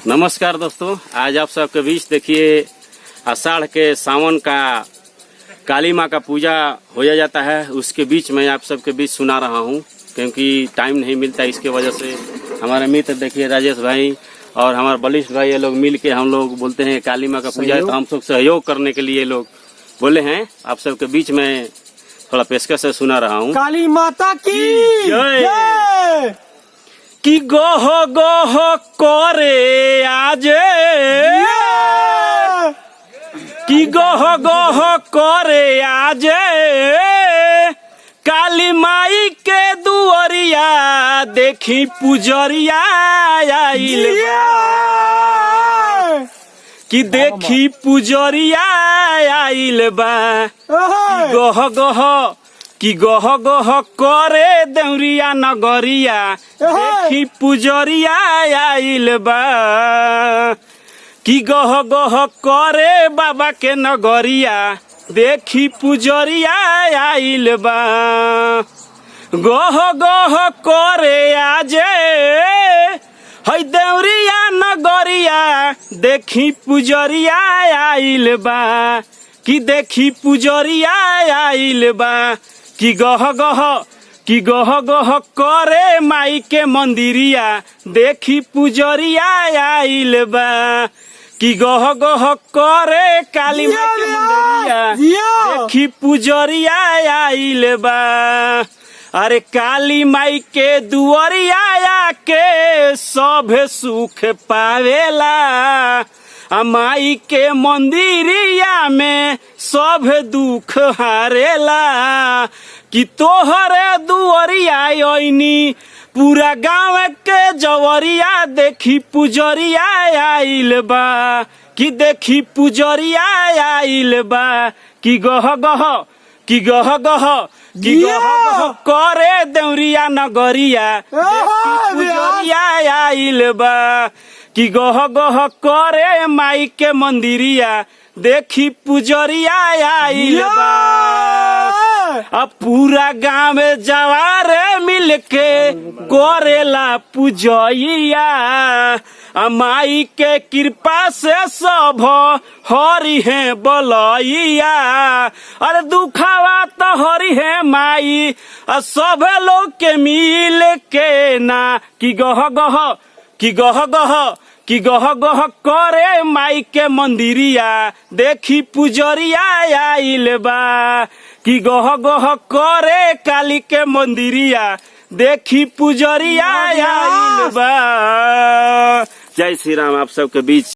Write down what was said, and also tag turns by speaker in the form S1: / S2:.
S1: नमस्कार दोस्तों, आज आप सबके बीच देखिए आषाढ़ के सावन का काली माँ का पूजा होया जाता है। उसके बीच मैं आप सबके बीच सुना रहा हूँ क्योंकि टाइम नहीं मिलता। इसके वजह से हमारे मित्र देखिए राजेश भाई और हमारे बलिष्ठ भाई, ये लोग मिल के हम लोग बोलते हैं काली माँ का पूजा है, तो हम सब सहयोग करने के लिए लोग बोले हैं। आप सबके बीच में थोड़ा पेशकश से सुना रहा हूँ।
S2: काली माता की
S1: जय। कि गोह गोह करे आजे, कि गोह गोह करे आजे, काली माई के दुअरिया देखी पुजरिया आइल बा, कि देखी पुजरिया आइल बा। गोह गोह कि गह गह करे देवरिया नगरिया देखी पुजरिया आइल बा, कि गह गह करे बाबा के नगरिया देखी पुजरिया आइल बा। गह गह करे आजे है देवरिया नगरिया देखी पुजरिया आइल बा, कि देखी पुजरिया आइल बा। कि गह गह करे माई के मंदिरिया देखी पुजरिया आइल बा, कि गह गह करे काली माई के मंदिरिया देखी पुजरिया आइल बा। अरे काली माई के दुअरिया के सभे सुख पावेला, माई के मंदिरिया में सब दुख हारेला। कि तोहरे दुअरिया आईनी पूरा गाँव के जवरिया देखी पुजरिया आइल बा, कि देखी पुजरिया आइल बा। कि गह गह कि गह गह कि गह गह करे देवरिया नगरिया देखी पुजरिया आइल बा, कि गह गह करे माई के मंदिरिया देखी पुजरिया आइल बा। अब पूरा गाँव में जवार मिलके करेला पुजैया, माई के कृपा से सब हरि है बलैया। अरे दुखावा तो हरि है माई सब लोग के मिल के ना, कि गह गह कि गह गह कि गह गह करे माई के मंदिरिया देखी पुजरिया आइल बा, कि गह गह करे काली के मंदिरिया देखी पुजरिया आइल बा। जय श्री राम। आप सबके बीच